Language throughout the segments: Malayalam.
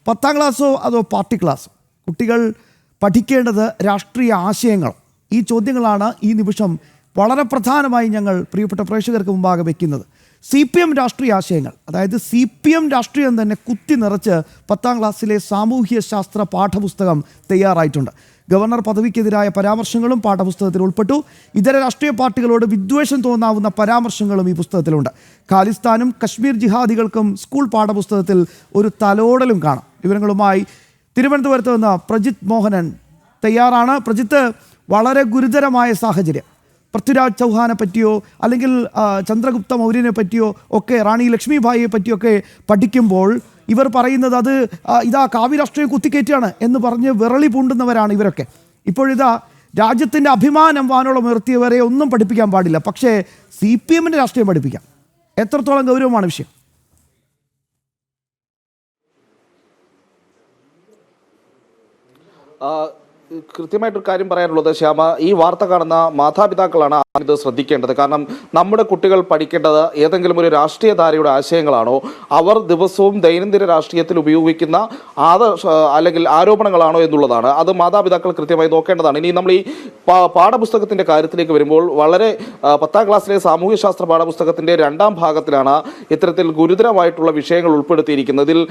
10ാം ക്ലാസ്സോ അതോ പാർട്ടി ക്ലാസ്സോ? കുട്ടികൾ പഠിക്കേണ്ടത് രാഷ്ട്രീയ ആശയങ്ങൾ. ഈ ചോദ്യങ്ങളാണ് ഈ നിമിഷം വളരെ പ്രധാനമായി ഞങ്ങൾ പ്രിയപ്പെട്ട പ്രേക്ഷകർക്ക് മുമ്പാകെ വയ്ക്കുന്നത്. CPM രാഷ്ട്രീയ ആശയങ്ങൾ, അതായത് CPM രാഷ്ട്രീയം തന്നെ കുത്തി നിറച്ച് 10ാം ക്ലാസ്സിലെ സാമൂഹ്യ ശാസ്ത്ര പാഠപുസ്തകം തയ്യാറായിട്ടുണ്ട്. ഗവർണർ പദവിക്കെതിരായ പരാമർശങ്ങളും പാഠപുസ്തകത്തിൽ ഉൾപ്പെട്ടു. ഇതര രാഷ്ട്രീയ പാർട്ടികളോട് വിദ്വേഷം തോന്നാവുന്ന പരാമർശങ്ങളും ഈ പുസ്തകത്തിലുണ്ട്. ഖാലിസ്ഥാനും കശ്മീർ ജിഹാദികൾക്കും സ്കൂൾ പാഠപുസ്തകത്തിൽ ഒരു തലോടലും കാണാം. വിവരങ്ങളുമായി തിരുവനന്തപുരത്ത് നിന്ന് പ്രജിത്ത് മോഹനൻ തയ്യാറാണ്. പ്രജിത്ത്, വളരെ ഗുരുതരമായ സാഹചര്യം. പൃഥ്വിരാജ് ചൗഹാനെ പറ്റിയോ അല്ലെങ്കിൽ ചന്ദ്രഗുപ്ത മൗര്യനെ പറ്റിയോ ഒക്കെ, റാണി ലക്ഷ്മിഭായിയെ പറ്റിയൊക്കെ പഠിക്കുമ്പോൾ ഇവർ പറയുന്നത് അത് ഇതാ കാവ്യരാഷ്ട്രീയം കുത്തിക്കയറ്റാണ് എന്ന് പറഞ്ഞ് വിറളി പൂണ്ടുന്നവരാണ് ഇവരൊക്കെ. ഇപ്പോഴിതാ രാജ്യത്തിൻ്റെ അഭിമാനം വാനോളം ഉയർത്തിയവരെ ഒന്നും പഠിപ്പിക്കാൻ പാടില്ല, പക്ഷേ CPMൻ്റെ രാഷ്ട്രീയം പഠിപ്പിക്കാം. എത്രത്തോളം ഗൗരവമാണ് വിഷയം? കൃത്യമായിട്ടൊരു കാര്യം പറയാനുള്ളത്, ശ്യാമ, ഈ വാർത്ത കാണുന്ന മാതാപിതാക്കളാണ് ഇത് ശ്രദ്ധിക്കേണ്ടത്. കാരണം നമ്മുടെ കുട്ടികൾ പഠിക്കേണ്ടത് ഏതെങ്കിലും ഒരു രാഷ്ട്രീയധാരയുടെ ആശയങ്ങളാണോ, അവർ ദിവസവും ദൈനംദിന രാഷ്ട്രീയത്തിൽ ഉപയോഗിക്കുന്ന അല്ലെങ്കിൽ ആരോപണങ്ങളാണോ എന്നുള്ളതാണ്. അത് മാതാപിതാക്കൾ കൃത്യമായി നോക്കേണ്ടതാണ്. ഇനി നമ്മൾ ഈ പാഠപുസ്തകത്തിൻ്റെ കാര്യത്തിലേക്ക് വരുമ്പോൾ, വളരെ 10ാം ക്ലാസ്സിലെ സാമൂഹ്യശാസ്ത്ര പാഠപുസ്തകത്തിൻ്റെ 2ാം ഭാഗത്തിലാണ് ഇത്തരത്തിൽ ഗുരുതരമായിട്ടുള്ള വിഷയങ്ങൾ ഉൾപ്പെടുത്തിയിരിക്കുന്നത്. ഇതിൽ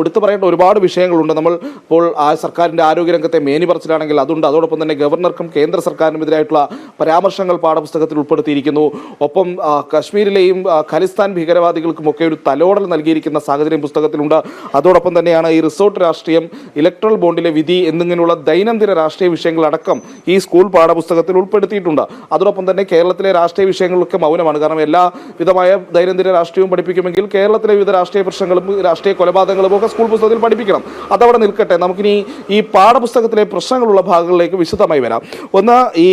എടുത്തു പറയേണ്ട ഒരുപാട് വിഷയങ്ങളുണ്ട്. നമ്മൾ ഇപ്പോൾ സർക്കാരിൻ്റെ ആരോഗ്യരംഗത്തെ മേനിപറച്ചിലാണെങ്കിൽ അതുണ്ട്. അതോടൊപ്പം തന്നെ ഗവർണർക്കും കേന്ദ്ര സർക്കാരിനുമെതിരായിട്ടുള്ള പരാമർശങ്ങൾ പാഠപുസ്തകത്തിൽ ഉൾപ്പെടുത്തിയിരിക്കുന്നു. ഒപ്പം കശ്മീരിലെയും ഖലിസ്ഥാൻ ഭീകരവാദികൾക്കുമൊക്കെ ഒരു തലോടൽ നൽകിയിരിക്കുന്ന സാഹചര്യം പുസ്തകത്തിലുണ്ട്. അതോടൊപ്പം തന്നെയാണ് ഈ റിസോർട്ട് രാഷ്ട്രീയം, ഇലക്ട്രൽ ബോണ്ടിലെ വിധി എന്നിങ്ങനെയുള്ള ദൈനംദിന രാഷ്ട്രീയ വിഷയങ്ങളടക്കം ഈ സ്കൂൾ പാഠപുസ്തകത്തിൽ ഉൾപ്പെടുത്തിയിട്ടുണ്ട്. അതോടൊപ്പം തന്നെ കേരളത്തിലെ രാഷ്ട്രീയ വിഷയങ്ങളൊക്കെ മൗനമാണ്. കാരണം എല്ലാ വിധമായ ദൈനംദിന രാഷ്ട്രീയവും പഠിപ്പിക്കുമെങ്കിൽ കേരളത്തിലെ വിവിധ രാഷ്ട്രീയ പ്രശ്നങ്ങളും രാഷ്ട്രീയ കൊലപാതകങ്ങളും ഒക്കെ സ്കൂൾ പുസ്തകത്തിൽ പഠിപ്പിക്കണം. അതവിടെ നിൽക്കട്ടെ. നമുക്കിനി ഈ പാഠപുസ്തകത്തിലെ പ്രശ്നങ്ങളുള്ള ഭാഗങ്ങളിലേക്ക് വിശദമായി വരാം. ഒന്ന്, ഈ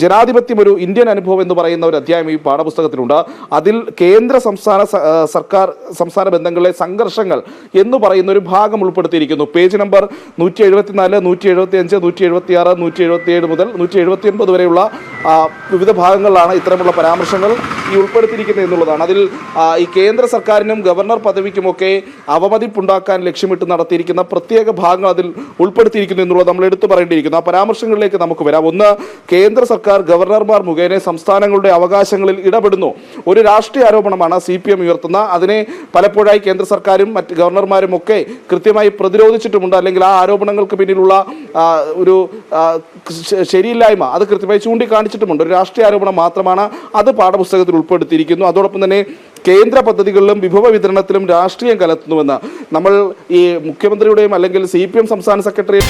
ജനാധിപത്യം ഒരു ഇന്ത്യൻ അനുഭവം എന്ന് പറയുന്ന ഒരു അധ്യായം ഈ പാഠപുസ്തകത്തിലുണ്ട്. അതിൽ കേന്ദ്ര സംസ്ഥാന ബന്ധങ്ങളിലെ സംഘർഷങ്ങൾ എന്ന് പറയുന്ന ഒരു ഭാഗം ഉൾപ്പെടുത്തിയിരിക്കുന്നു. പേജ് നമ്പർ 174, 175, 176, 177 മുതൽ 179 വരെയുള്ള വിവിധ ഭാഗങ്ങളിലാണ് ഇത്തരമുള്ള പരാമർശങ്ങൾ ഈ ഉൾപ്പെടുത്തിയിരിക്കുന്നത് എന്നുള്ളതാണ്. അതിൽ ഈ കേന്ദ്ര സർക്കാരിനും ഗവർണർ പദവിക്കുമൊക്കെ അവമതിപ്പുണ്ടാക്കാൻ ലക്ഷ്യമിട്ട് നടത്തിയിരിക്കുന്ന പ്രത്യേക ഭാഗങ്ങൾ അതിൽ ഉൾപ്പെടുത്തിയിരിക്കുന്നു എന്നുള്ളത് നമ്മൾ എടുത്തു പറയേണ്ടിയിരിക്കുന്നു. ആ പരാമർശങ്ങളിലേക്ക് നമുക്ക് വരാം. ഒന്ന്, കേന്ദ്ര സർക്കാർ ഗവർണർമാർ മുഖേന സംസ്ഥാനങ്ങളുടെ അവകാശങ്ങളിൽ ഇടപെടുന്നു. ഒരു രാഷ്ട്രീയ ആരോപണമാണ് CPM ഉയർത്തുന്ന. അതിനെ പലപ്പോഴായി കേന്ദ്ര സർക്കാരും മറ്റ് ഗവർണർമാരും ഒക്കെ കൃത്യമായി പ്രതിരോധിച്ചിട്ടുമുണ്ട്. അല്ലെങ്കിൽ ആ ആരോപണങ്ങൾക്ക് പിന്നിലുള്ള ഒരു ശരിയില്ലായ്മ അത് കൃത്യമായി ചൂണ്ടിക്കാണിച്ചിട്ടുമുണ്ട്. ഒരു രാഷ്ട്രീയ ആരോപണം മാത്രമാണ്, അത് പാഠപുസ്തകത്തിൽ ഉൾപ്പെടുത്തിയിരിക്കുന്നു. അതോടൊപ്പം തന്നെ കേന്ദ്ര പദ്ധതികളിലും വിഭവ വിതരണത്തിലും രാഷ്ട്രീയം കലർത്തുന്നുവെന്ന് നമ്മൾ ഈ മുഖ്യമന്ത്രിയുടെയും അല്ലെങ്കിൽ CPM സംസ്ഥാന സെക്രട്ടറി